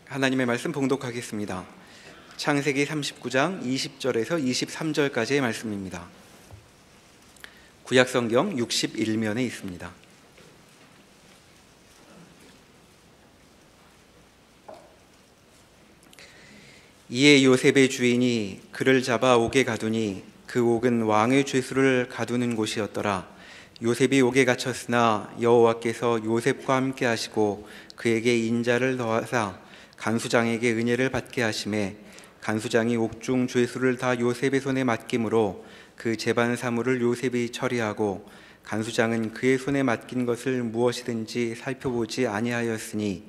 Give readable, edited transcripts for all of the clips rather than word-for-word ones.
하나님의 말씀 봉독하겠습니다. 창세기 39장 20절에서 23절까지의 말씀입니다. 구약성경 61면에 있습니다. 이에 요셉의 주인이 그를 잡아 옥에 가두니 그 옥은 왕의 죄수를 가두는 곳이었더라. 요셉이 옥에 갇혔으나 여호와께서 요셉과 함께 하시고 그에게 인자를 더하사 간수장에게 은혜를 받게 하심에 간수장이 옥중 죄수를 다 요셉의 손에 맡김으로 그 재반 사물을 요셉이 처리하고 간수장은 그의 손에 맡긴 것을 무엇이든지 살펴보지 아니하였으니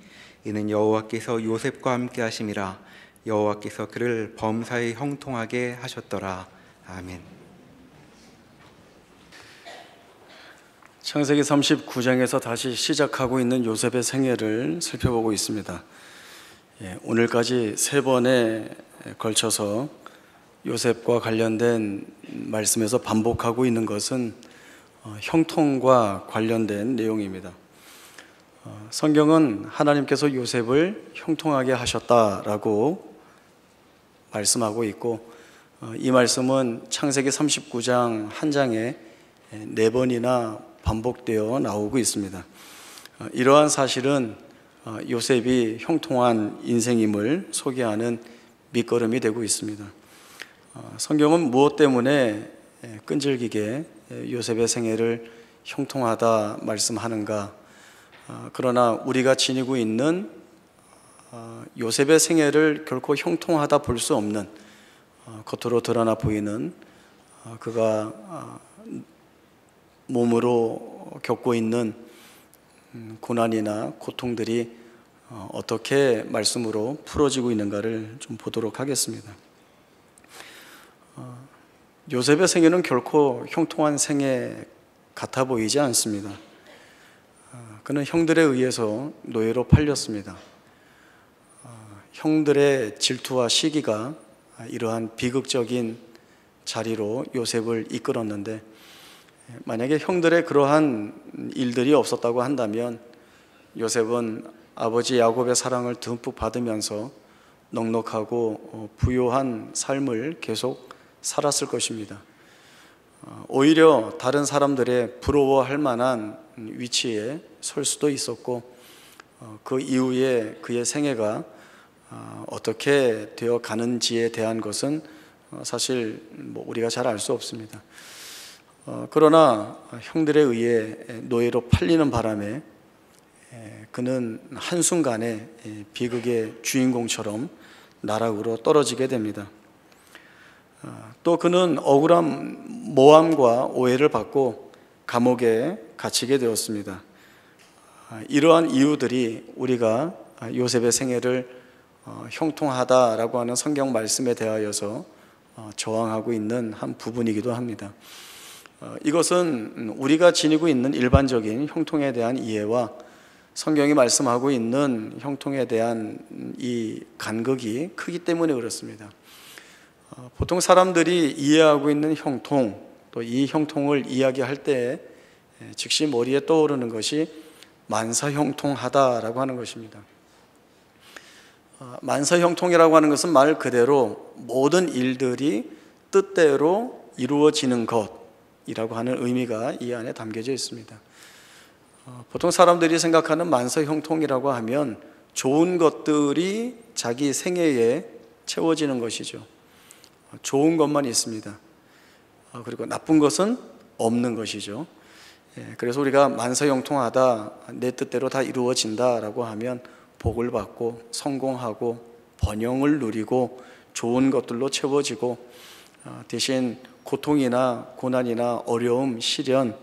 이는 여호와께서 요셉과 함께 하심이라. 여호와께서 그를 범사에 형통하게 하셨더라. 아멘. 창세기 39장에서 다시 시작하고 있는 요셉의 생애를 살펴보고 있습니다. 오늘까지 3번에 걸쳐서 요셉과 관련된 말씀에서 반복하고 있는 것은 형통과 관련된 내용입니다. 성경은 하나님께서 요셉을 형통하게 하셨다라고 말씀하고 있고, 이 말씀은 창세기 39장 한 장에 4번이나 반복되어 나오고 있습니다. 이러한 사실은 요셉이 형통한 인생임을 소개하는 밑거름이 되고 있습니다. 성경은 무엇 때문에 끈질기게 요셉의 생애를 형통하다 말씀하는가? 그러나 우리가 지니고 있는 요셉의 생애를 결코 형통하다 볼 수 없는, 겉으로 드러나 보이는 그가 몸으로 겪고 있는 고난이나 고통들이 어떻게 말씀으로 풀어지고 있는가를 좀 보도록 하겠습니다. 요셉의 생애는 결코 형통한 생애 같아 보이지 않습니다. 그는 형들에 의해서 노예로 팔렸습니다. 형들의 질투와 시기가 이러한 비극적인 자리로 요셉을 이끌었는데, 만약에 형들의 그러한 일들이 없었다고 한다면 요셉은 아버지 야곱의 사랑을 듬뿍 받으면서 넉넉하고 부요한 삶을 계속 살았을 것입니다. 오히려 다른 사람들의 부러워할 만한 위치에 설 수도 있었고, 그 이후에 그의 생애가 어떻게 되어 가는지에 대한 것은 사실 우리가 잘 알 수 없습니다. 그러나 형들에 의해 노예로 팔리는 바람에 그는 한순간에 비극의 주인공처럼 나락으로 떨어지게 됩니다. 또 그는 억울한 모함과 오해를 받고 감옥에 갇히게 되었습니다. 이러한 이유들이 우리가 요셉의 생애를 형통하다라고 하는 성경 말씀에 대하여서 저항하고 있는 한 부분이기도 합니다. 이것은 우리가 지니고 있는 일반적인 형통에 대한 이해와 성경이 말씀하고 있는 형통에 대한 이 간극이 크기 때문에 그렇습니다. 보통 사람들이 이해하고 있는 형통, 또 이 형통을 이야기할 때 즉시 머리에 떠오르는 것이 만사형통하다라고 하는 것입니다. 만사형통이라고 하는 것은 말 그대로 모든 일들이 뜻대로 이루어지는 것이라고 하는 의미가 이 안에 담겨져 있습니다. 보통 사람들이 생각하는 만사형통이라고 하면 좋은 것들이 자기 생애에 채워지는 것이죠. 좋은 것만 있습니다. 그리고 나쁜 것은 없는 것이죠. 그래서 우리가 만사형통하다, 내 뜻대로 다 이루어진다라고 하면 복을 받고 성공하고 번영을 누리고 좋은 것들로 채워지고, 대신 고통이나 고난이나 어려움, 시련,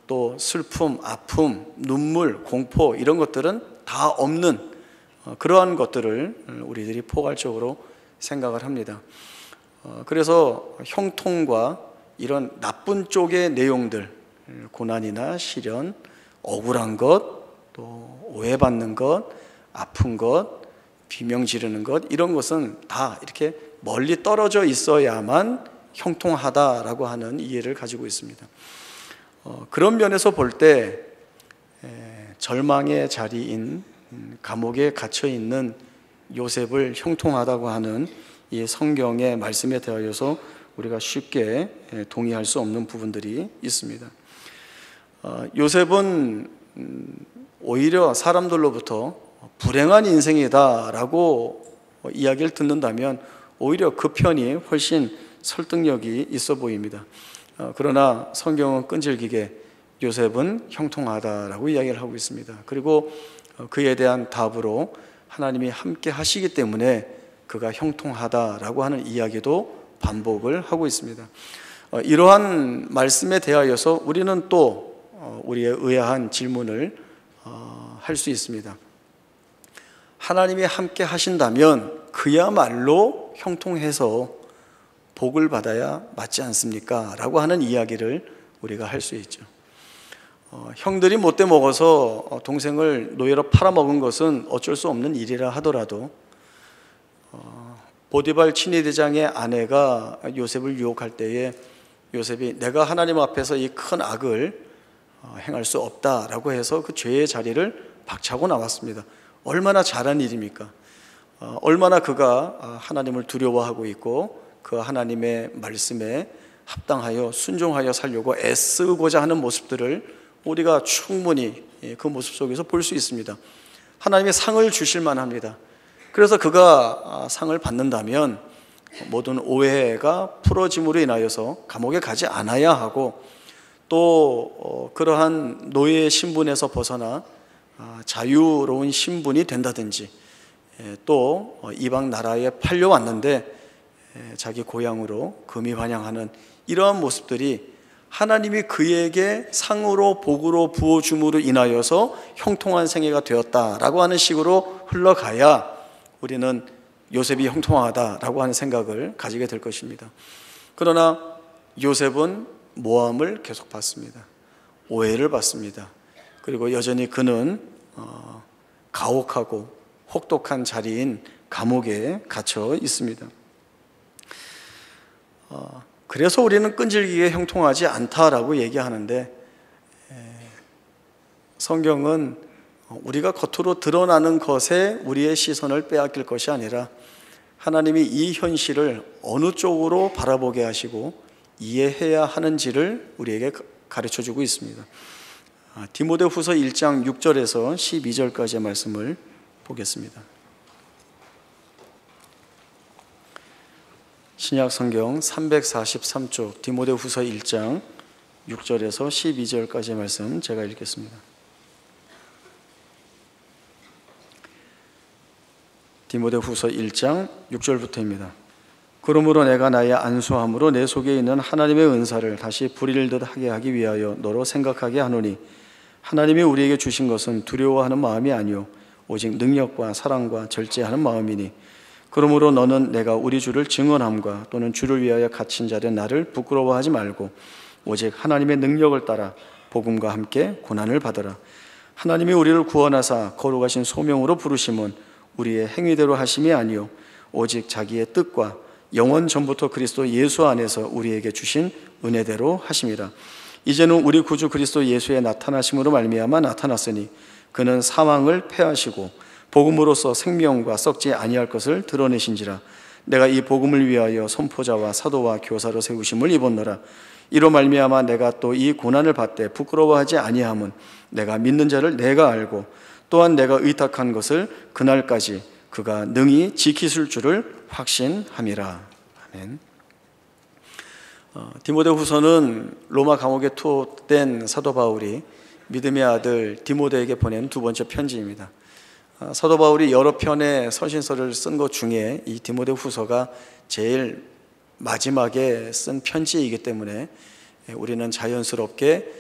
또 슬픔, 아픔, 눈물, 공포, 이런 것들은 다 없는 그러한 것들을 우리들이 포괄적으로 생각을 합니다. 그래서 형통과 이런 나쁜 쪽의 내용들, 고난이나 시련, 억울한 것, 또 오해받는 것, 아픈 것, 비명 지르는 것, 이런 것은 다 이렇게 멀리 떨어져 있어야만 형통하다라고 하는 이해를 가지고 있습니다. 그런 면에서 볼 때 절망의 자리인 감옥에 갇혀 있는 요셉을 형통하다고 하는 이 성경의 말씀에 대하여서 우리가 쉽게 동의할 수 없는 부분들이 있습니다. 요셉은 오히려 사람들로부터 불행한 인생이다라고 이야기를 듣는다면 오히려 그 편이 훨씬 설득력이 있어 보입니다. 그러나 성경은 끈질기게 요셉은 형통하다라고 이야기를 하고 있습니다. 그리고 그에 대한 답으로 하나님이 함께 하시기 때문에 그가 형통하다라고 하는 이야기도 반복을 하고 있습니다. 이러한 말씀에 대하여서 우리는 또 우리의 의아한 질문을 할 수 있습니다. 하나님이 함께 하신다면 그야말로 형통해서 복을 받아야 맞지 않습니까? 라고 하는 이야기를 우리가 할 수 있죠. 형들이 못돼 먹어서 동생을 노예로 팔아먹은 것은 어쩔 수 없는 일이라 하더라도 보디발 친위대장의 아내가 요셉을 유혹할 때에 요셉이 내가 하나님 앞에서 이 큰 악을 행할 수 없다라고 해서 그 죄의 자리를 박차고 나왔습니다. 얼마나 잘한 일입니까? 얼마나 그가 하나님을 두려워하고 있고 그 하나님의 말씀에 합당하여 순종하여 살려고 애쓰고자 하는 모습들을 우리가 충분히 그 모습 속에서 볼 수 있습니다. 하나님의 상을 주실 만합니다. 그래서 그가 상을 받는다면 모든 오해가 풀어짐으로 인하여서 감옥에 가지 않아야 하고 또 그러한 노예의 신분에서 벗어나 자유로운 신분이 된다든지 또 이방 나라에 팔려왔는데 자기 고향으로 금이 환영하는 이러한 모습들이 하나님이 그에게 상으로 복으로 부어줌으로 인하여서 형통한 생애가 되었다라고 하는 식으로 흘러가야 우리는 요셉이 형통하다라고 하는 생각을 가지게 될 것입니다. 그러나 요셉은 모함을 계속 받습니다. 오해를 받습니다. 그리고 여전히 그는 가혹하고 혹독한 자리인 감옥에 갇혀 있습니다. 그래서 우리는 끈질기게 형통하지 않다라고 얘기하는데 성경은 우리가 겉으로 드러나는 것에 우리의 시선을 빼앗길 것이 아니라 하나님이 이 현실을 어느 쪽으로 바라보게 하시고 이해해야 하는지를 우리에게 가르쳐주고 있습니다. 디모데후서 1장 6절에서 12절까지의 말씀을 보겠습니다. 신약 성경 343쪽 디모데후서 1장 6절에서 12절까지의 말씀 제가 읽겠습니다. 디모데후서 1장 6절부터입니다. 그러므로 내가 나의 안수함으로 내 속에 있는 하나님의 은사를 다시 부릴듯 하게 하기 위하여 너로 생각하게 하노니 하나님이 우리에게 주신 것은 두려워하는 마음이 아니요 오직 능력과 사랑과 절제하는 마음이니 그러므로 너는 내가 우리 주를 증언함과 또는 주를 위하여 갇힌 자된 나를 부끄러워하지 말고 오직 하나님의 능력을 따라 복음과 함께 고난을 받으라. 하나님이 우리를 구원하사 거룩하신 소명으로 부르심은 우리의 행위대로 하심이 아니요 오직 자기의 뜻과 영원 전부터 그리스도 예수 안에서 우리에게 주신 은혜대로 하심이라. 이제는 우리 구주 그리스도 예수의 나타나심으로 말미암아 나타났으니 그는 사망을 패하시고 복음으로써 생명과 썩지 아니할 것을 드러내신지라. 내가 이 복음을 위하여 선포자와 사도와 교사로 세우심을 입었노라. 이로 말미암아 내가 또 이 고난을 받되 부끄러워하지 아니함은 내가 믿는 자를 내가 알고 또한 내가 의탁한 것을 그날까지 그가 능히 지키실 줄을 확신함이라. 아멘. 디모데후서는 로마 감옥에 투옥된 사도 바울이 믿음의 아들 디모데에게 보낸 두 번째 편지입니다. 사도 바울이 여러 편의 서신서를 쓴 것 중에 이 디모데후서가 제일 마지막에 쓴 편지이기 때문에 우리는 자연스럽게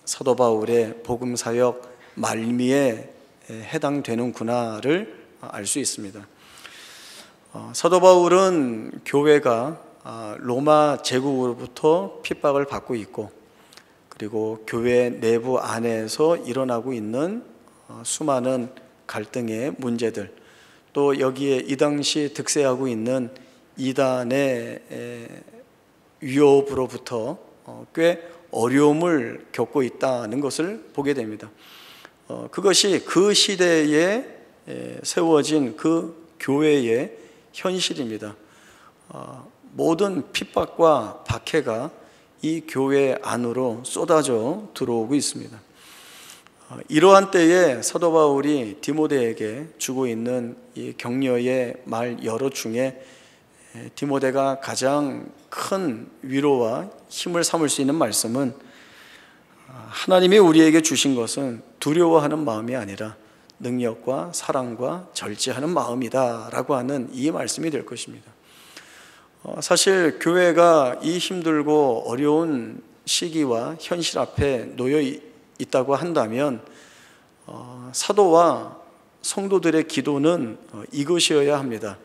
사도 바울의 복음 사역 말미에 해당되는구나를 알 수 있습니다. 사도 바울은 교회가 로마 제국으로부터 핍박을 받고 있고 그리고 교회 내부 안에서 일어나고 있는 수많은 갈등의 문제들 또 여기에 이 당시 득세하고 있는 이단의 위협으로부터 꽤 어려움을 겪고 있다는 것을 보게 됩니다. 그것이 그 시대의 세워진 그 교회의 현실입니다. 모든 핍박과 박해가 이 교회 안으로 쏟아져 들어오고 있습니다. 이러한 때에 사도 바울이 디모데에게 주고 있는 이 격려의 말 여러 중에 디모데가 가장 큰 위로와 힘을 삼을 수 있는 말씀은 하나님이 우리에게 주신 것은 두려워하는 마음이 아니라 능력과 사랑과 절제하는 마음이다 라고 하는 이 말씀이 될 것입니다. 사실 교회가 이 힘들고 어려운 시기와 현실 앞에 놓여 있다고 한다면 사도와 성도들의 기도는 이것이어야 합니다.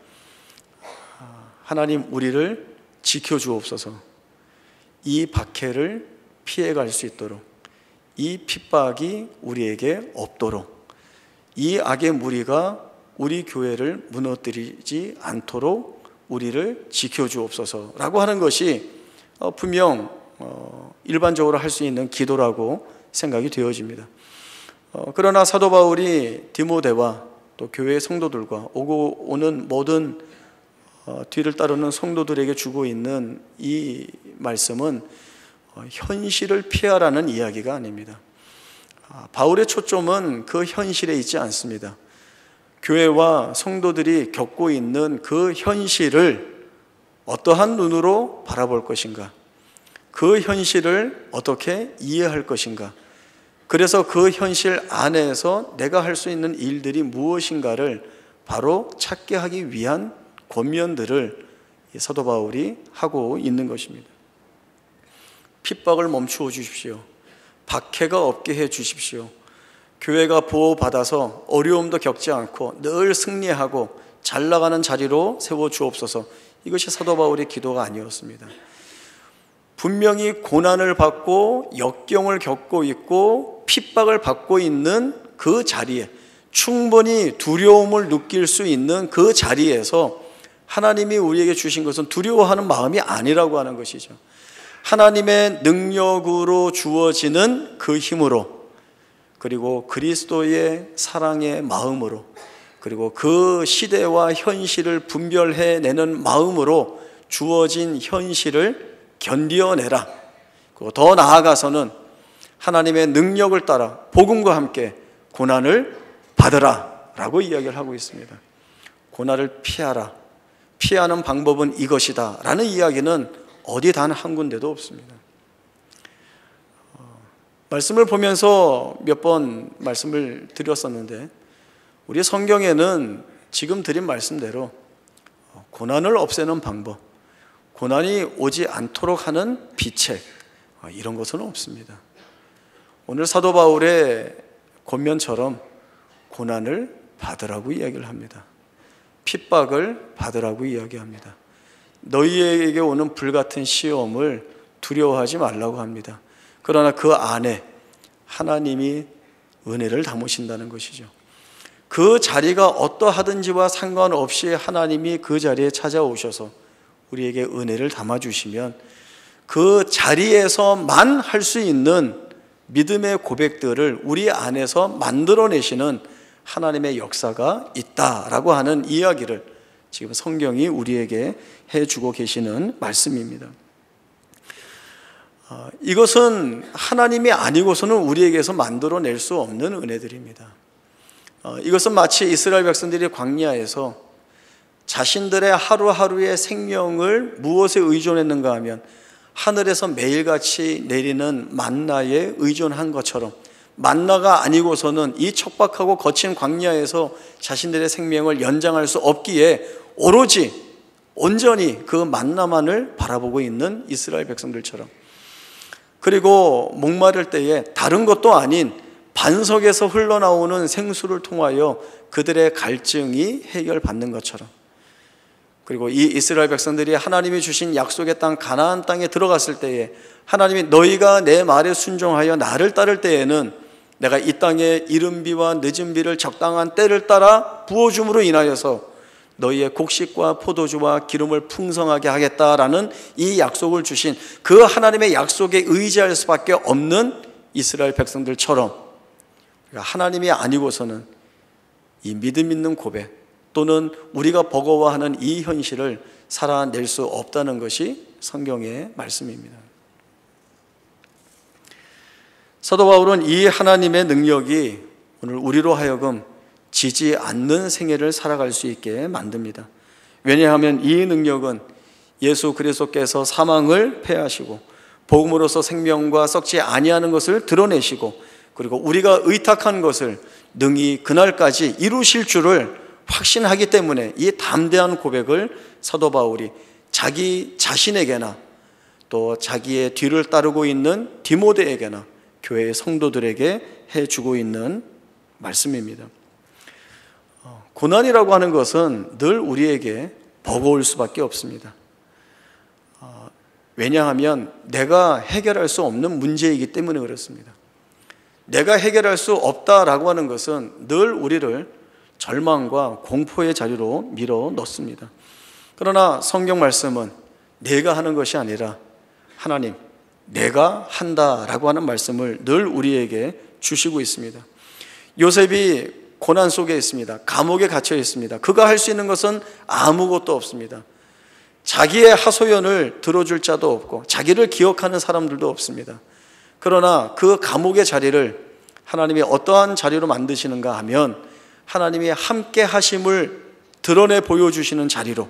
하나님, 우리를 지켜주옵소서. 이 박해를 피해갈 수 있도록, 이 핍박이 우리에게 없도록, 이 악의 무리가 우리 교회를 무너뜨리지 않도록 우리를 지켜주옵소서라고 하는 것이 분명 일반적으로 할 수 있는 기도라고 생각이 되어집니다. 그러나 사도 바울이 디모데와 또 교회의 성도들과 오고 오는 모든 뒤를 따르는 성도들에게 주고 있는 이 말씀은 현실을 피하라는 이야기가 아닙니다. 바울의 초점은 그 현실에 있지 않습니다. 교회와 성도들이 겪고 있는 그 현실을 어떠한 눈으로 바라볼 것인가, 그 현실을 어떻게 이해할 것인가, 그래서 그 현실 안에서 내가 할 수 있는 일들이 무엇인가를 바로 찾게 하기 위한 권면들을 사도 바울이 하고 있는 것입니다. 핍박을 멈추어 주십시오. 박해가 없게 해 주십시오. 교회가 보호받아서 어려움도 겪지 않고 늘 승리하고 잘 나가는 자리로 세워 주옵소서. 이것이 사도 바울의 기도가 아니었습니다. 분명히 고난을 받고 역경을 겪고 있고 핍박을 받고 있는 그 자리에, 충분히 두려움을 느낄 수 있는 그 자리에서 하나님이 우리에게 주신 것은 두려워하는 마음이 아니라고 하는 것이죠. 하나님의 능력으로 주어지는 그 힘으로, 그리고 그리스도의 사랑의 마음으로, 그리고 그 시대와 현실을 분별해내는 마음으로 주어진 현실을 견뎌내라. 그리고 더 나아가서는 하나님의 능력을 따라 복음과 함께 고난을 받으라 라고 이야기를 하고 있습니다. 고난을 피하라. 피하는 방법은 이것이다 라는 이야기는 어디 단 한 군데도 없습니다. 말씀을 보면서 몇 번 말씀을 드렸었는데, 우리 성경에는 지금 드린 말씀대로 고난을 없애는 방법, 고난이 오지 않도록 하는 비책, 이런 것은 없습니다. 오늘 사도 바울의 권면처럼 고난을 받으라고 이야기를 합니다. 핍박을 받으라고 이야기합니다. 너희에게 오는 불같은 시험을 두려워하지 말라고 합니다. 그러나 그 안에 하나님이 은혜를 담으신다는 것이죠. 그 자리가 어떠하든지와 상관없이 하나님이 그 자리에 찾아오셔서 우리에게 은혜를 담아주시면 그 자리에서만 할 수 있는 믿음의 고백들을 우리 안에서 만들어내시는 하나님의 역사가 있다라고 하는 이야기를 지금 성경이 우리에게 해주고 계시는 말씀입니다. 이것은 하나님이 아니고서는 우리에게서 만들어낼 수 없는 은혜들입니다. 이것은 마치 이스라엘 백성들이 광야에서 자신들의 하루하루의 생명을 무엇에 의존했는가 하면 하늘에서 매일같이 내리는 만나에 의존한 것처럼, 만나가 아니고서는 이 척박하고 거친 광야에서 자신들의 생명을 연장할 수 없기에 오로지 온전히 그 만나만을 바라보고 있는 이스라엘 백성들처럼, 그리고 목마를 때에 다른 것도 아닌 반석에서 흘러나오는 생수를 통하여 그들의 갈증이 해결받는 것처럼, 그리고 이 이스라엘 백성들이 하나님이 주신 약속의 땅 가나안 땅에 들어갔을 때에 하나님이 너희가 내 말에 순종하여 나를 따를 때에는 내가 이 땅에 이른 비와 늦은 비를 적당한 때를 따라 부어줌으로 인하여서 너희의 곡식과 포도주와 기름을 풍성하게 하겠다라는 이 약속을 주신 그 하나님의 약속에 의지할 수밖에 없는 이스라엘 백성들처럼, 하나님이 아니고서는 이 믿음 있는 고백 또는 우리가 버거워하는 이 현실을 살아낼 수 없다는 것이 성경의 말씀입니다. 사도 바울은 이 하나님의 능력이 오늘 우리로 하여금 지지 않는 생애를 살아갈 수 있게 만듭니다. 왜냐하면 이 능력은 예수 그리스도께서 사망을 패하시고 복음으로서 생명과 썩지 아니하는 것을 드러내시고 그리고 우리가 의탁한 것을 능히 그날까지 이루실 줄을 확신하기 때문에 이 담대한 고백을 사도 바울이 자기 자신에게나 또 자기의 뒤를 따르고 있는 디모데에게나 교회의 성도들에게 해주고 있는 말씀입니다. 고난이라고 하는 것은 늘 우리에게 버거울 수밖에 없습니다. 왜냐하면 내가 해결할 수 없는 문제이기 때문에 그렇습니다. 내가 해결할 수 없다라고 하는 것은 늘 우리를 절망과 공포의 자리로 밀어 넣습니다. 그러나 성경 말씀은 내가 하는 것이 아니라 하나님, 내가 한다라고 하는 말씀을 늘 우리에게 주시고 있습니다. 요셉이 고난 속에 있습니다. 감옥에 갇혀 있습니다. 그가 할 수 있는 것은 아무것도 없습니다. 자기의 하소연을 들어줄 자도 없고 자기를 기억하는 사람들도 없습니다. 그러나 그 감옥의 자리를 하나님이 어떠한 자리로 만드시는가 하면 하나님이 함께 하심을 드러내 보여주시는 자리로,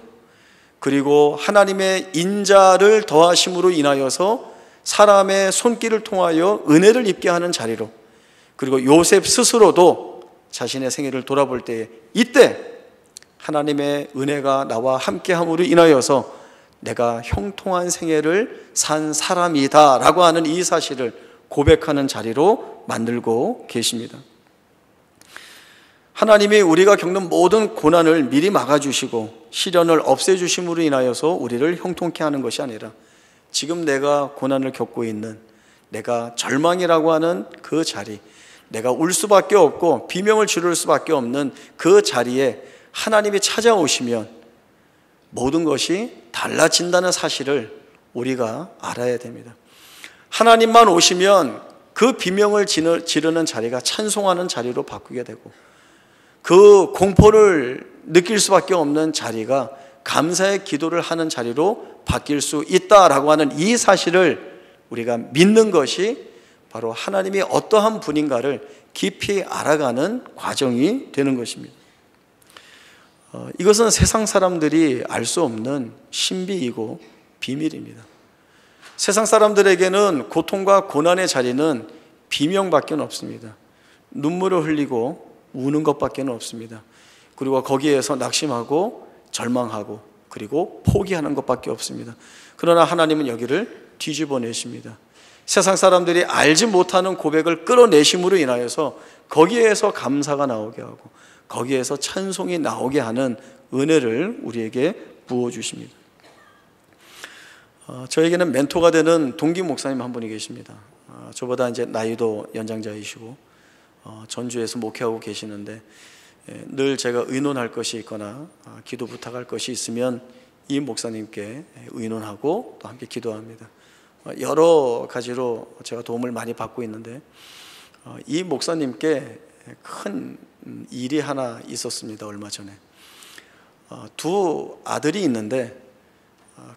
그리고 하나님의 인자를 더하심으로 인하여서 사람의 손길을 통하여 은혜를 입게 하는 자리로, 그리고 요셉 스스로도 자신의 생애를 돌아볼 때에 이때 하나님의 은혜가 나와 함께함으로 인하여서 내가 형통한 생애를 산 사람이다 라고 하는 이 사실을 고백하는 자리로 만들고 계십니다. 하나님이 우리가 겪는 모든 고난을 미리 막아주시고 시련을 없애주심으로 인하여서 우리를 형통케 하는 것이 아니라 지금 내가 고난을 겪고 있는, 내가 절망이라고 하는 그 자리, 내가 울 수밖에 없고 비명을 지를 수밖에 없는 그 자리에 하나님이 찾아오시면 모든 것이 달라진다는 사실을 우리가 알아야 됩니다. 하나님만 오시면 그 비명을 지르는 자리가 찬송하는 자리로 바꾸게 되고, 그 공포를 느낄 수밖에 없는 자리가 감사의 기도를 하는 자리로 바뀔 수 있다라고 하는 이 사실을 우리가 믿는 것이 바로 하나님이 어떠한 분인가를 깊이 알아가는 과정이 되는 것입니다. 이것은 세상 사람들이 알 수 없는 신비이고 비밀입니다. 세상 사람들에게는 고통과 고난의 자리는 비명밖에 없습니다. 눈물을 흘리고 우는 것밖에 없습니다. 그리고 거기에서 낙심하고 절망하고 그리고 포기하는 것밖에 없습니다. 그러나 하나님은 여기를 뒤집어 내십니다. 세상 사람들이 알지 못하는 고백을 끌어내심으로 인하여서 거기에서 감사가 나오게 하고 거기에서 찬송이 나오게 하는 은혜를 우리에게 부어주십니다. 저에게는 멘토가 되는 동기 목사님 한 분이 계십니다. 저보다 이제 나이도 연장자이시고 전주에서 목회하고 계시는데 늘 제가 의논할 것이 있거나 기도 부탁할 것이 있으면 이 목사님께 의논하고 또 함께 기도합니다. 여러 가지로 제가 도움을 많이 받고 있는데 이 목사님께 큰 일이 하나 있었습니다. 얼마 전에 두 아들이 있는데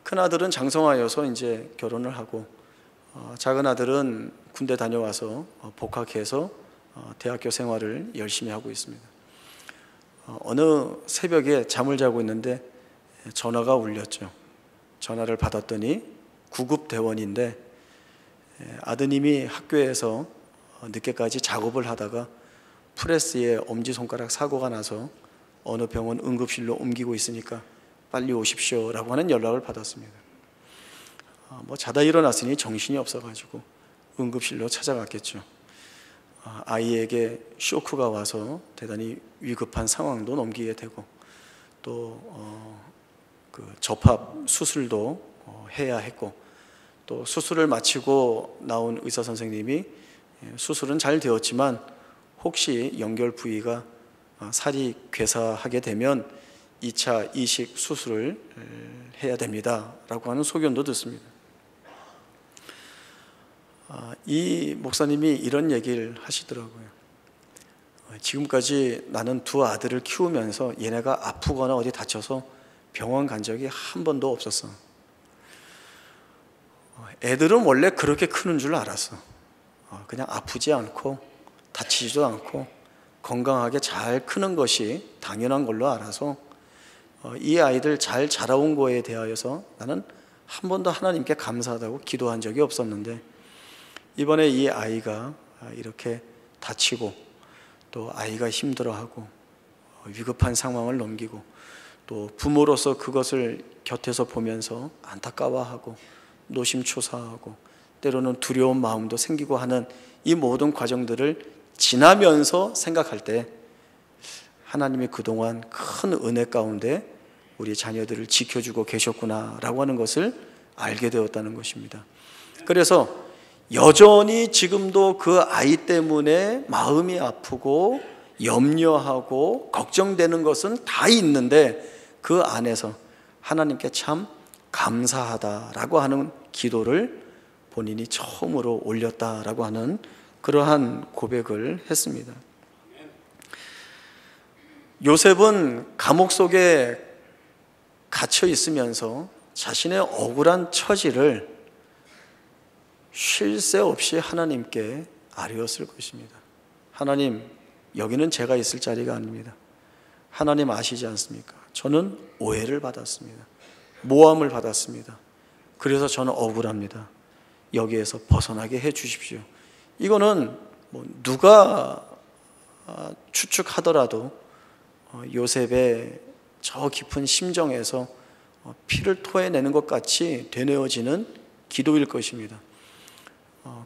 큰 아들은 장성하여서 이제 결혼을 하고 작은 아들은 군대 다녀와서 복학해서 대학교 생활을 열심히 하고 있습니다. 어느 새벽에 잠을 자고 있는데 전화가 울렸죠. 전화를 받았더니 구급대원인데 아드님이 학교에서 늦게까지 작업을 하다가 프레스에 엄지손가락 사고가 나서 어느 병원 응급실로 옮기고 있으니까 빨리 오십시오 라고 하는 연락을 받았습니다. 자다 일어났으니 정신이 없어가지고 응급실로 찾아갔겠죠. 아이에게 쇼크가 와서 대단히 위급한 상황도 넘기게 되고 또 그 접합 수술도 해야 했고 또 수술을 마치고 나온 의사 선생님이 수술은 잘 되었지만 혹시 연결 부위가 살이 괴사하게 되면 2차 이식 수술을 해야 됩니다 라고 하는 소견도 듣습니다. 이 목사님이 이런 얘기를 하시더라고요. 지금까지 나는 두 아들을 키우면서 얘네가 아프거나 어디 다쳐서 병원 간 적이 한 번도 없었어. 애들은 원래 그렇게 크는 줄 알았어. 그냥 아프지 않고 다치지도 않고 건강하게 잘 크는 것이 당연한 걸로 알아서 이 아이들 잘 자라온 거에 대하여서 나는 한 번도 하나님께 감사하다고 기도한 적이 없었는데, 이번에 이 아이가 이렇게 다치고 또 아이가 힘들어하고 위급한 상황을 넘기고 또 부모로서 그것을 곁에서 보면서 안타까워하고 노심초사하고 때로는 두려운 마음도 생기고 하는 이 모든 과정들을 지나면서 생각할 때 하나님이 그동안 큰 은혜 가운데 우리 자녀들을 지켜주고 계셨구나라고 하는 것을 알게 되었다는 것입니다. 그래서 여전히 지금도 그 아이 때문에 마음이 아프고 염려하고 걱정되는 것은 다 있는데 그 안에서 하나님께 참 감사하다라고 하는 기도를 본인이 처음으로 올렸다라고 하는 그러한 고백을 했습니다. 요셉은 감옥 속에 갇혀 있으면서 자신의 억울한 처지를 쉴 새 없이 하나님께 아뢰었을 것입니다. 하나님, 여기는 제가 있을 자리가 아닙니다. 하나님 아시지 않습니까? 저는 오해를 받았습니다. 모함을 받았습니다. 그래서 저는 억울합니다. 여기에서 벗어나게 해 주십시오. 이거는 누가 추측하더라도 요셉의 저 깊은 심정에서 피를 토해내는 것 같이 되뇌어지는 기도일 것입니다.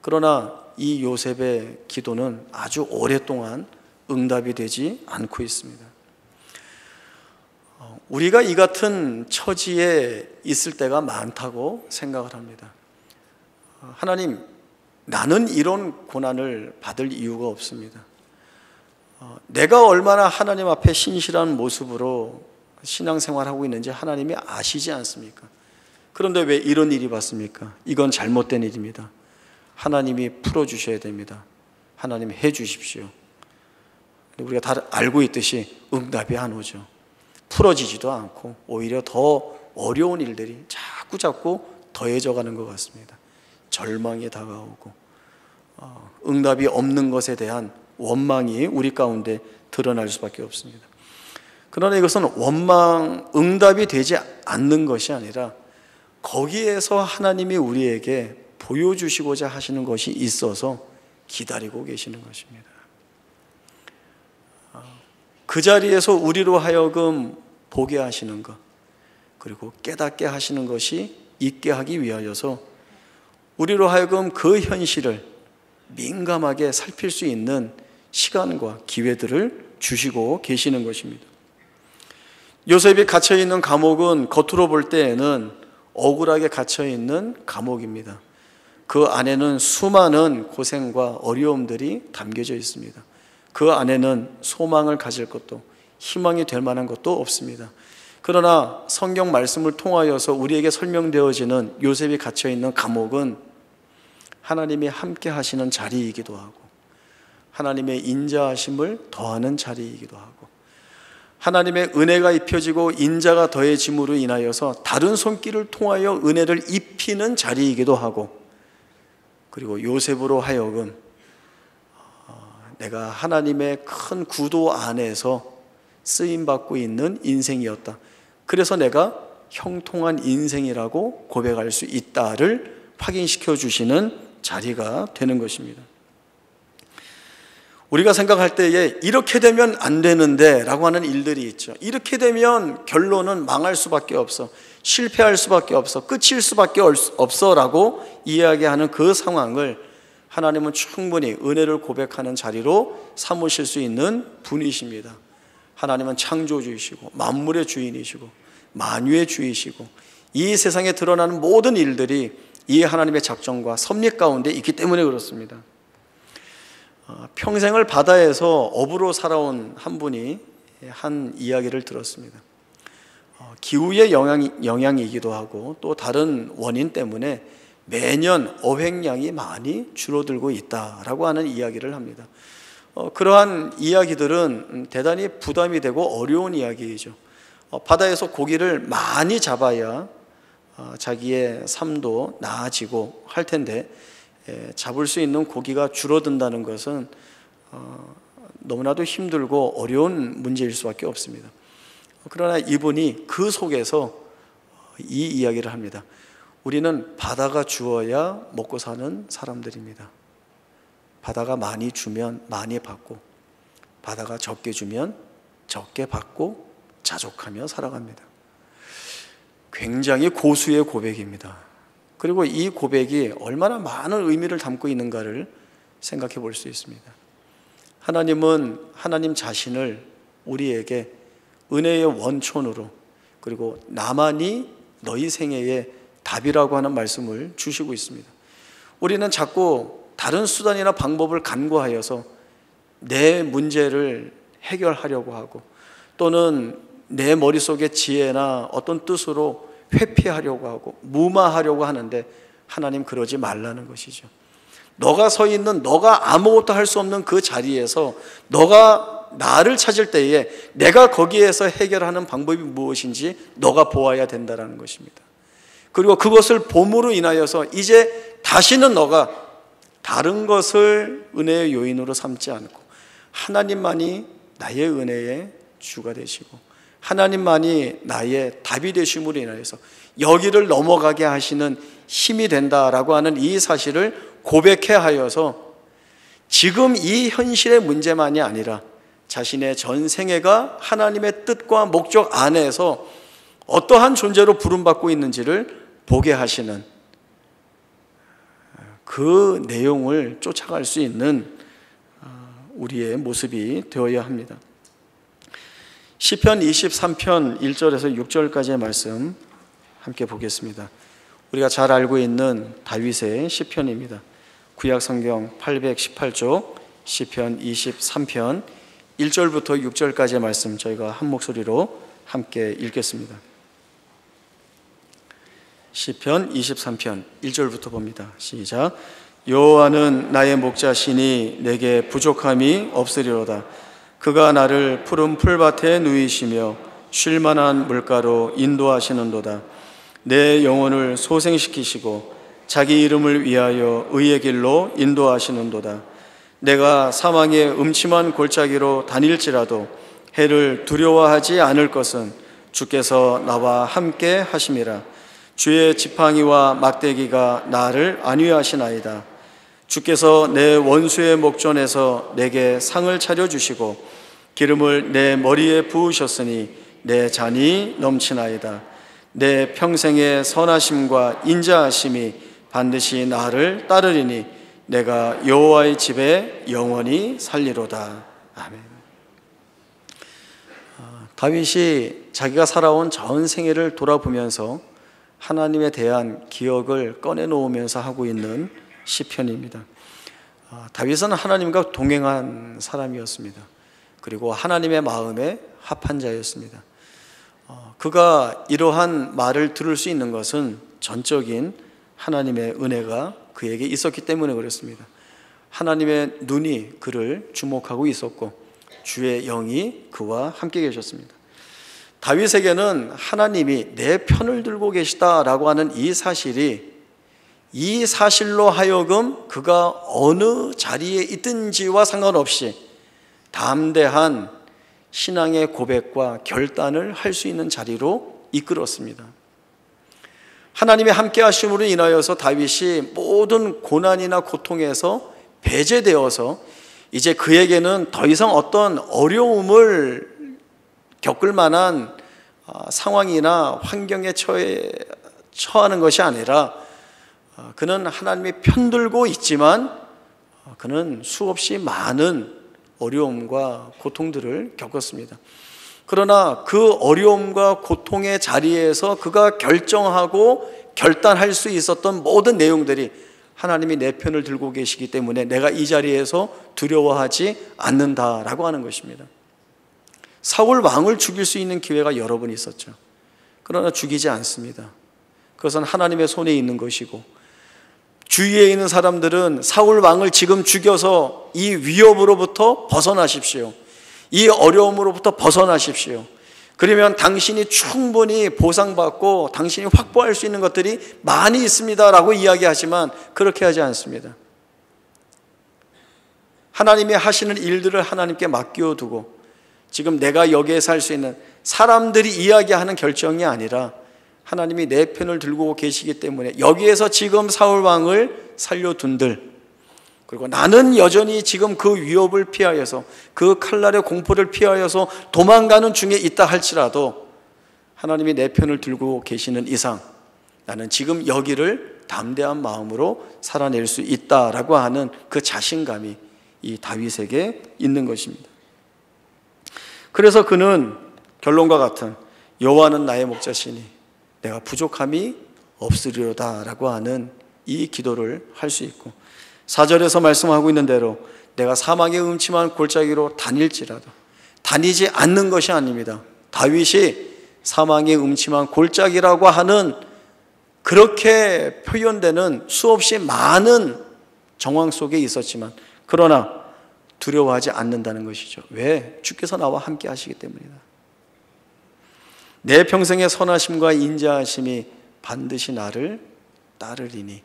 그러나 이 요셉의 기도는 아주 오랫동안 응답이 되지 않고 있습니다. 우리가 이 같은 처지에 있을 때가 많다고 생각을 합니다. 하나님, 나는 이런 고난을 받을 이유가 없습니다. 내가 얼마나 하나님 앞에 신실한 모습으로 신앙생활하고 있는지 하나님이 아시지 않습니까? 그런데 왜 이런 일이 왔습니까? 이건 잘못된 일입니다. 하나님이 풀어주셔야 됩니다. 하나님 해 주십시오. 우리가 다 알고 있듯이 응답이 안 오죠. 풀어지지도 않고 오히려 더 어려운 일들이 자꾸 더해져 가는 것 같습니다. 절망이 다가오고 응답이 없는 것에 대한 원망이 우리 가운데 드러날 수밖에 없습니다. 그러나 이것은 응답이 되지 않는 것이 아니라 거기에서 하나님이 우리에게 보여주시고자 하시는 것이 있어서 기다리고 계시는 것입니다. 그 자리에서 우리로 하여금 보게 하시는 것, 그리고 깨닫게 하시는 것이 있게 하기 위하여서 우리로 하여금 그 현실을 민감하게 살필 수 있는 시간과 기회들을 주시고 계시는 것입니다. 요셉이 갇혀있는 감옥은 겉으로 볼 때에는 억울하게 갇혀있는 감옥입니다. 그 안에는 수많은 고생과 어려움들이 담겨져 있습니다. 그 안에는 소망을 가질 것도 희망이 될 만한 것도 없습니다. 그러나 성경 말씀을 통하여서 우리에게 설명되어지는 요셉이 갇혀있는 감옥은 하나님이 함께 하시는 자리이기도 하고 하나님의 인자하심을 더하는 자리이기도 하고 하나님의 은혜가 입혀지고 인자가 더해짐으로 인하여서 다른 손길을 통하여 은혜를 입히는 자리이기도 하고, 그리고 요셉으로 하여금 내가 하나님의 큰 구도 안에서 쓰임받고 있는 인생이었다, 그래서 내가 형통한 인생이라고 고백할 수 있다를 확인시켜 주시는 자리가 되는 것입니다. 우리가 생각할 때에 이렇게 되면 안 되는데 라고 하는 일들이 있죠. 이렇게 되면 결론은 망할 수밖에 없어, 실패할 수밖에 없어, 끝일 수밖에 없어 라고 이야기하는 그 상황을 하나님은 충분히 은혜를 고백하는 자리로 삼으실 수 있는 분이십니다. 하나님은 창조주이시고 만물의 주인이시고 만유의 주이시고 이 세상에 드러나는 모든 일들이 이 하나님의 작정과 섭리 가운데 있기 때문에 그렇습니다. 평생을 바다에서 어부로 살아온 한 분이 한 이야기를 들었습니다. 기후의 영향이기도 하고 또 다른 원인 때문에 매년 어획량이 많이 줄어들고 있다라고 하는 이야기를 합니다. 그러한 이야기들은 대단히 부담이 되고 어려운 이야기이죠. 바다에서 고기를 많이 잡아야 자기의 삶도 나아지고 할 텐데 잡을 수 있는 고기가 줄어든다는 것은 너무나도 힘들고 어려운 문제일 수밖에 없습니다. 그러나 이분이 그 속에서 이 이야기를 합니다. 우리는 바다가 주어야 먹고 사는 사람들입니다. 바다가 많이 주면 많이 받고, 바다가 적게 주면 적게 받고 자족하며 살아갑니다. 굉장히 고수의 고백입니다. 그리고 이 고백이 얼마나 많은 의미를 담고 있는가를 생각해 볼 수 있습니다. 하나님은 하나님 자신을 우리에게 은혜의 원천으로, 그리고 나만이 너희 생애의 답이라고 하는 말씀을 주시고 있습니다. 우리는 자꾸 다른 수단이나 방법을 간구하여서 내 문제를 해결하려고 하고, 또는 내 머릿속의 지혜나 어떤 뜻으로 회피하려고 하고 무마하려고 하는데, 하나님 그러지 말라는 것이죠. 너가 서 있는, 너가 아무것도 할 수 없는 그 자리에서 너가 나를 찾을 때에 내가 거기에서 해결하는 방법이 무엇인지 너가 보아야 된다는 것입니다. 그리고 그것을 봄으로 인하여서 이제 다시는 너가 다른 것을 은혜의 요인으로 삼지 않고 하나님만이 나의 은혜의 주가 되시고 하나님만이 나의 답이 되심으로 인하여서 여기를 넘어가게 하시는 힘이 된다라고 하는 이 사실을 고백해 하여서 지금 이 현실의 문제만이 아니라 자신의 전 생애가 하나님의 뜻과 목적 안에서 어떠한 존재로 부름받고 있는지를 보게 하시는 그 내용을 쫓아갈 수 있는 우리의 모습이 되어야 합니다. 시편 23편 1절에서 6절까지의 말씀 함께 보겠습니다. 우리가 잘 알고 있는 다윗의 시편입니다. 구약 성경 818쪽 시편 23편 1절부터 6절까지의 말씀 저희가 한 목소리로 함께 읽겠습니다. 시편 23편 1절부터 봅니다. 시작. 여호와는 나의 목자시니 내게 부족함이 없으리로다. 그가 나를 푸른 풀밭에 누이시며 쉴만한 물가로 인도하시는도다. 내 영혼을 소생시키시고 자기 이름을 위하여 의의 길로 인도하시는도다. 내가 사망의 음침한 골짜기로 다닐지라도 해를 두려워하지 않을 것은 주께서 나와 함께 하심이라. 주의 지팡이와 막대기가 나를 안위하시나이다. 주께서 내 원수의 목전에서 내게 상을 차려주시고 기름을 내 머리에 부으셨으니 내 잔이 넘치나이다. 내 평생의 선하심과 인자하심이 반드시 나를 따르리니 내가 여호와의 집에 영원히 살리로다. 아멘. 다윗이 자기가 살아온 전 생애를 돌아보면서 하나님에 대한 기억을 꺼내놓으면서 하고 있는 시편입니다. 다윗은 하나님과 동행한 사람이었습니다. 그리고 하나님의 마음에 합한 자였습니다. 그가 이러한 말을 들을 수 있는 것은 전적인 하나님의 은혜가 그에게 있었기 때문에 그렇습니다. 하나님의 눈이 그를 주목하고 있었고 주의 영이 그와 함께 계셨습니다. 다윗에게는 하나님이 내 편을 들고 계시다라고 하는 이 사실로 하여금 그가 어느 자리에 있든지와 상관없이 담대한 신앙의 고백과 결단을 할 수 있는 자리로 이끌었습니다. 하나님의 함께 하심으로 인하여서 다윗이 모든 고난이나 고통에서 배제되어서 이제 그에게는 더 이상 어떤 어려움을 겪을 만한 상황이나 환경에 처하는 것이 아니라 그는 하나님이 편들고 있지만 그는 수없이 많은 어려움과 고통들을 겪었습니다. 그러나 그 어려움과 고통의 자리에서 그가 결정하고 결단할 수 있었던 모든 내용들이 하나님이 내 편을 들고 계시기 때문에 내가 이 자리에서 두려워하지 않는다라고 하는 것입니다. 사울 왕을 죽일 수 있는 기회가 여러 번 있었죠. 그러나 죽이지 않습니다. 그것은 하나님의 손에 있는 것이고 주위에 있는 사람들은 사울 왕을 지금 죽여서 이 위협으로부터 벗어나십시오. 이 어려움으로부터 벗어나십시오. 그러면 당신이 충분히 보상받고 당신이 확보할 수 있는 것들이 많이 있습니다 라고 이야기하지만 그렇게 하지 않습니다. 하나님이 하시는 일들을 하나님께 맡겨두고 지금 내가 여기에 살 수 있는 사람들이 이야기하는 결정이 아니라 하나님이 내 편을 들고 계시기 때문에 여기에서 지금 사울 왕을 살려둔들, 그리고 나는 여전히 지금 그 위협을 피하여서 그 칼날의 공포를 피하여서 도망가는 중에 있다 할지라도 하나님이 내 편을 들고 계시는 이상 나는 지금 여기를 담대한 마음으로 살아낼 수 있다라고 하는 그 자신감이 이 다윗에게 있는 것입니다. 그래서 그는 결론과 같은 여호와는 나의 목자시니 내가 부족함이 없으리로다 라고 하는 이 기도를 할 수 있고, 4절에서 말씀하고 있는 대로 내가 사망의 음침한 골짜기로 다닐지라도, 다니지 않는 것이 아닙니다. 다윗이 사망의 음침한 골짜기라고 하는 그렇게 표현되는 수없이 많은 정황 속에 있었지만 그러나 두려워하지 않는다는 것이죠. 왜? 주께서 나와 함께 하시기 때문이다. 내 평생의 선하심과 인자하심이 반드시 나를 따르리니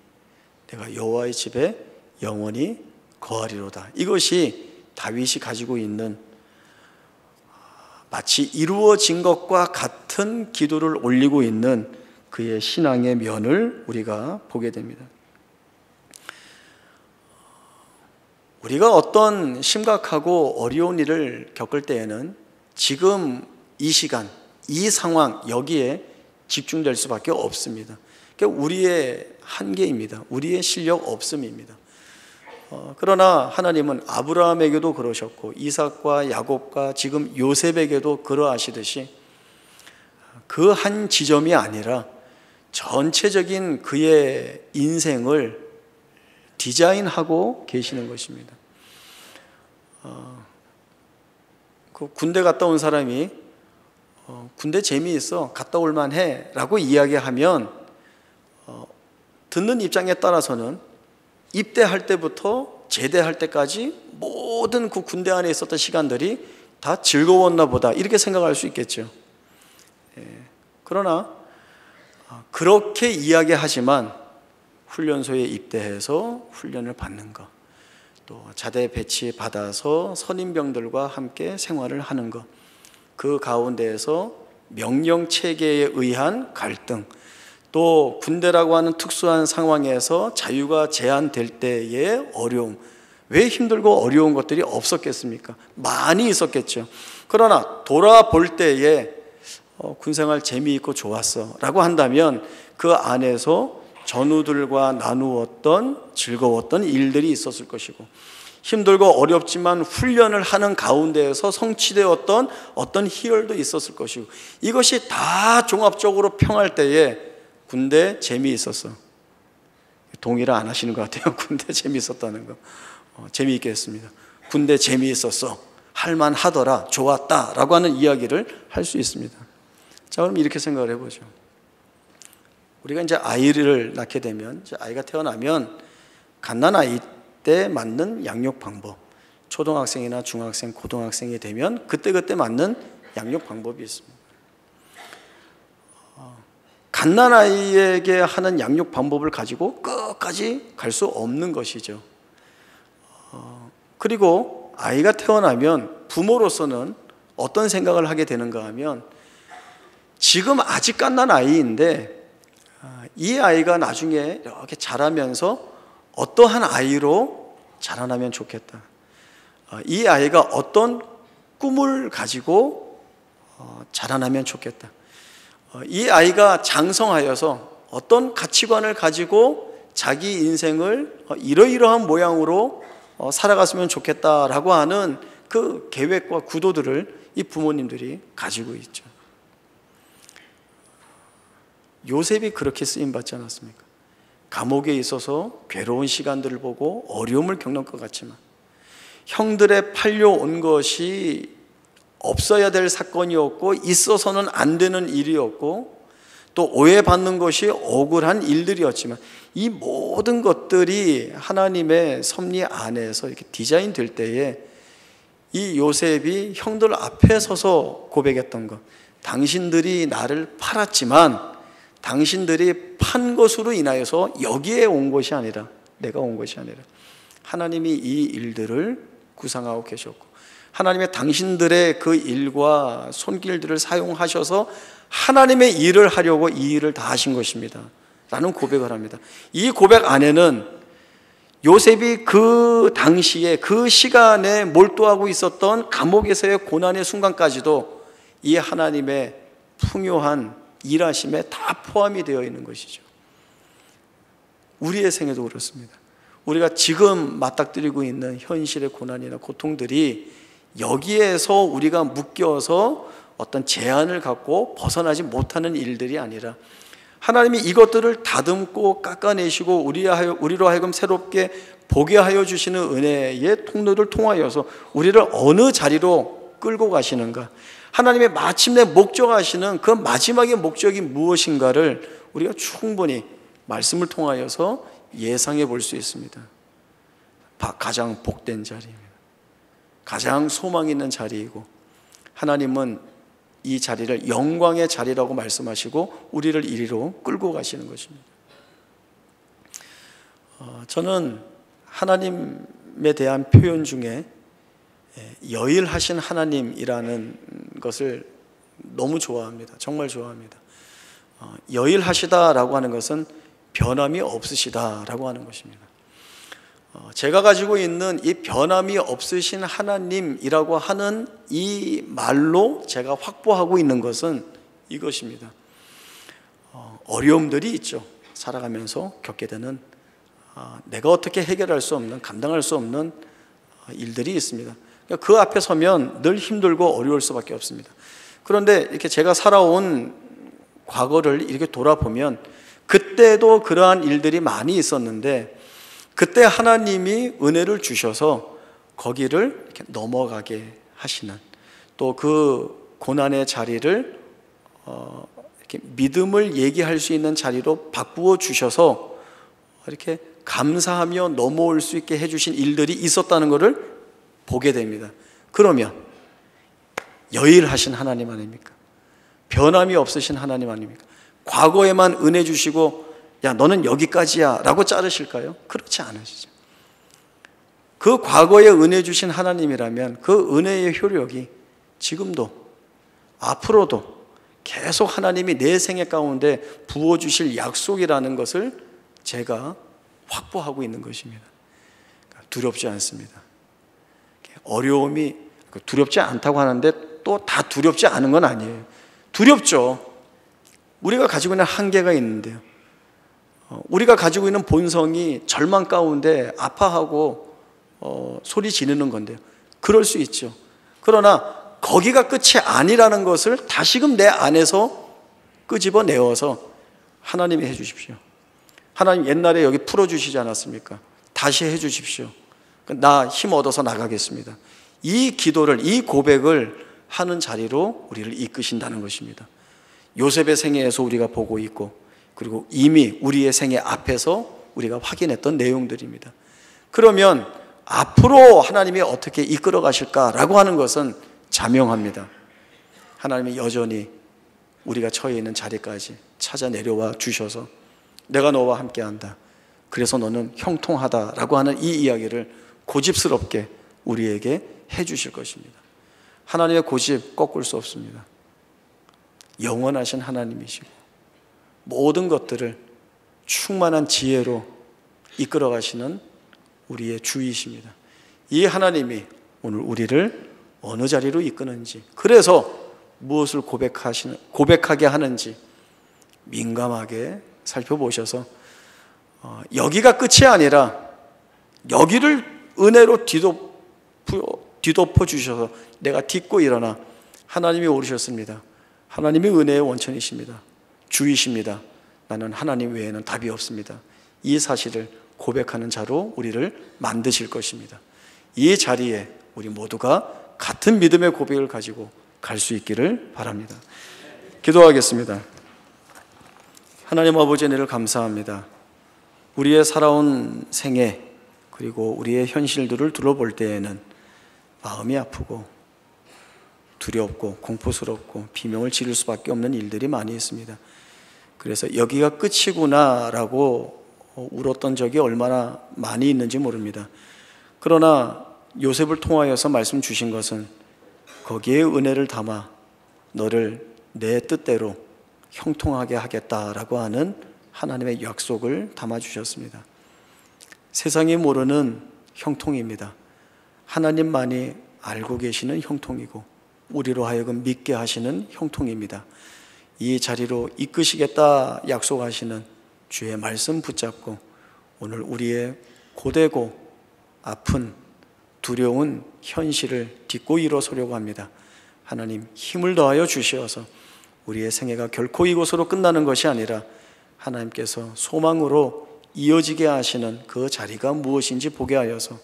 내가 여호와의 집에 영원히 거하리로다. 이것이 다윗이 가지고 있는 마치 이루어진 것과 같은 기도를 올리고 있는 그의 신앙의 면을 우리가 보게 됩니다. 우리가 어떤 심각하고 어려운 일을 겪을 때에는 지금 이 시간, 이 상황, 여기에 집중될 수밖에 없습니다. 그러니까 우리의 한계입니다. 우리의 실력 없음입니다. 그러나 하나님은 아브라함에게도 그러셨고 이삭과 야곱과 지금 요셉에게도 그러하시듯이 그 한 지점이 아니라 전체적인 그의 인생을 디자인하고 계시는 것입니다. 그 군대 갔다 온 사람이 군대 재미있어, 갔다 올만 해 라고 이야기하면 듣는 입장에 따라서는 입대할 때부터 제대할 때까지 모든 그 군대 안에 있었던 시간들이 다 즐거웠나 보다 이렇게 생각할 수 있겠죠. 그러나 그렇게 이야기하지만 훈련소에 입대해서 훈련을 받는 것, 또 자대 배치 받아서 선임병들과 함께 생활을 하는 것, 그 가운데에서 명령 체계에 의한 갈등, 또 군대라고 하는 특수한 상황에서 자유가 제한될 때의 어려움, 왜 힘들고 어려운 것들이 없었겠습니까? 많이 있었겠죠. 그러나 돌아볼 때에 군생활 재미있고 좋았어 라고 한다면 그 안에서 전우들과 나누었던 즐거웠던 일들이 있었을 것이고, 힘들고 어렵지만 훈련을 하는 가운데에서 성취되었던 어떤 희열도 있었을 것이고, 이것이 다 종합적으로 평할 때에 군대 재미있었어. 동의를 안 하시는 것 같아요. 군대 재미있었다는 거. 재미있게 했습니다. 군대 재미있었어, 할만하더라, 좋았다 라고 하는 이야기를 할 수 있습니다. 자, 그럼 이렇게 생각을 해보죠. 우리가 이제 아이를 낳게 되면, 이제 아이가 태어나면 갓난아이 때 맞는 양육 방법, 초등학생이나 중학생, 고등학생이 되면 그때그때 맞는 양육 방법이 있습니다. 갓난아이에게 하는 양육 방법을 가지고 끝까지 갈 수 없는 것이죠. 그리고 아이가 태어나면 부모로서는 어떤 생각을 하게 되는가 하면, 지금 아직 갓난아이인데 이 아이가 나중에 이렇게 자라면서 어떠한 아이로 자라나면 좋겠다, 이 아이가 어떤 꿈을 가지고 자라나면 좋겠다, 이 아이가 장성하여서 어떤 가치관을 가지고 자기 인생을 이러이러한 모양으로 살아갔으면 좋겠다라고 하는 그 계획과 구도들을 이 부모님들이 가지고 있죠. 요셉이 그렇게 쓰임받지 않았습니까? 감옥에 있어서 괴로운 시간들을 보고 어려움을 겪는 것 같지만 형들의 팔려온 것이 없어야 될 사건이었고 있어서는 안 되는 일이었고, 또 오해받는 것이 억울한 일들이었지만 이 모든 것들이 하나님의 섭리 안에서 이렇게 디자인될 때에 이 요셉이 형들 앞에 서서 고백했던 것, 당신들이 나를 팔았지만 당신들이 판 것으로 인하여서 여기에 온 것이 아니라, 내가 온 것이 아니라 하나님이 이 일들을 구상하고 계셨고 하나님의 당신들의 그 일과 손길들을 사용하셔서 하나님의 일을 하려고 이 일을 다 하신 것입니다 라는 고백을 합니다. 이 고백 안에는 요셉이 그 당시에 그 시간에 몰두하고 있었던 감옥에서의 고난의 순간까지도 이 하나님의 풍요한 일하심에 다 포함이 되어 있는 것이죠. 우리의 생애도 그렇습니다. 우리가 지금 맞닥뜨리고 있는 현실의 고난이나 고통들이 여기에서 우리가 묶여서 어떤 제한을 갖고 벗어나지 못하는 일들이 아니라 하나님이 이것들을 다듬고 깎아내시고 우리로 하여금 새롭게 보게 하여 주시는 은혜의 통로를 통하여서 우리를 어느 자리로 끌고 가시는가, 하나님의 마침내 목적하시는 그 마지막의 목적이 무엇인가를 우리가 충분히 말씀을 통하여서 예상해 볼 수 있습니다. 가장 복된 자리입니다. 가장 소망 있는 자리이고 하나님은 이 자리를 영광의 자리라고 말씀하시고 우리를 이리로 끌고 가시는 것입니다. 저는 하나님에 대한 표현 중에 여일하신 하나님이라는 것을 너무 좋아합니다. 정말 좋아합니다. 여일하시다라고 하는 것은 변함이 없으시다라고 하는 것입니다. 제가 가지고 있는 이 변함이 없으신 하나님이라고 하는 이 말로 제가 확보하고 있는 것은 이것입니다. 어려움들이 있죠. 살아가면서 겪게 되는 내가 어떻게 해결할 수 없는, 감당할 수 없는 일들이 있습니다. 그 앞에 서면 늘 힘들고 어려울 수밖에 없습니다. 그런데 이렇게 제가 살아온 과거를 이렇게 돌아보면 그때도 그러한 일들이 많이 있었는데 그때 하나님이 은혜를 주셔서 거기를 이렇게 넘어가게 하시는, 또 그 고난의 자리를 이렇게 믿음을 얘기할 수 있는 자리로 바꾸어 주셔서 이렇게 감사하며 넘어올 수 있게 해주신 일들이 있었다는 것을 보게 됩니다. 그러면 여일하신 하나님 아닙니까? 변함이 없으신 하나님 아닙니까? 과거에만 은혜 주시고 야 너는 여기까지야 라고 자르실까요? 그렇지 않으시죠. 그 과거에 은혜 주신 하나님이라면 그 은혜의 효력이 지금도 앞으로도 계속 하나님이 내 생애 가운데 부어주실 약속이라는 것을 제가 확보하고 있는 것입니다. 두렵지 않습니다. 어려움이 두렵지 않다고 하는데 또 다 두렵지 않은 건 아니에요. 두렵죠. 우리가 가지고 있는 한계가 있는데요. 우리가 가지고 있는 본성이 절망 가운데 아파하고 소리 지르는 건데요. 그럴 수 있죠. 그러나 거기가 끝이 아니라는 것을 다시금 내 안에서 끄집어내어서 하나님이 해주십시오. 하나님 옛날에 여기 풀어주시지 않았습니까? 다시 해주십시오. 나 힘 얻어서 나가겠습니다. 이 기도를, 이 고백을 하는 자리로 우리를 이끄신다는 것입니다. 요셉의 생애에서 우리가 보고 있고 그리고 이미 우리의 생애 앞에서 우리가 확인했던 내용들입니다. 그러면 앞으로 하나님이 어떻게 이끌어 가실까라고 하는 것은 자명합니다. 하나님이 여전히 우리가 처해 있는 자리까지 찾아 내려와 주셔서 내가 너와 함께한다. 그래서 너는 형통하다라고 하는 이 이야기를 고집스럽게 우리에게 해 주실 것입니다. 하나님의 고집 꺾을 수 없습니다. 영원하신 하나님이시고 모든 것들을 충만한 지혜로 이끌어 가시는 우리의 주이십니다. 이 하나님이 오늘 우리를 어느 자리로 이끄는지, 그래서 무엇을 고백하게 하는지 민감하게 살펴보셔서 여기가 끝이 아니라 여기를 은혜로 뒤덮어 주셔서 내가 딛고 일어나 하나님이 오르셨습니다. 하나님이 은혜의 원천이십니다. 주이십니다. 나는 하나님 외에는 답이 없습니다. 이 사실을 고백하는 자로 우리를 만드실 것입니다. 이 자리에 우리 모두가 같은 믿음의 고백을 가지고 갈 수 있기를 바랍니다. 기도하겠습니다. 하나님 아버지 은혜를 감사합니다. 우리의 살아온 생애 그리고 우리의 현실들을 둘러볼 때에는 마음이 아프고 두렵고 공포스럽고 비명을 지를 수밖에 없는 일들이 많이 있습니다. 그래서 여기가 끝이구나라고 울었던 적이 얼마나 많이 있는지 모릅니다. 그러나 요셉을 통하여서 말씀 주신 것은 거기에 은혜를 담아 너를 내 뜻대로 형통하게 하겠다라고 하는 하나님의 약속을 담아주셨습니다. 세상이 모르는 형통입니다. 하나님만이 알고 계시는 형통이고 우리로 하여금 믿게 하시는 형통입니다. 이 자리로 이끄시겠다 약속하시는 주의 말씀 붙잡고 오늘 우리의 고되고 아픈 두려운 현실을 딛고 일어서려고 합니다. 하나님 힘을 더하여 주시어서 우리의 생애가 결코 이곳으로 끝나는 것이 아니라 하나님께서 소망으로 이어지게 하시는 그 자리가 무엇인지 보게 하여서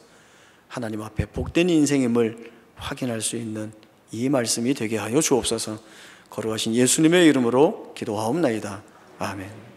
하나님 앞에 복된 인생임을 확인할 수 있는 이 말씀이 되게 하여 주옵소서. 거룩하신 예수님의 이름으로 기도하옵나이다. 아멘.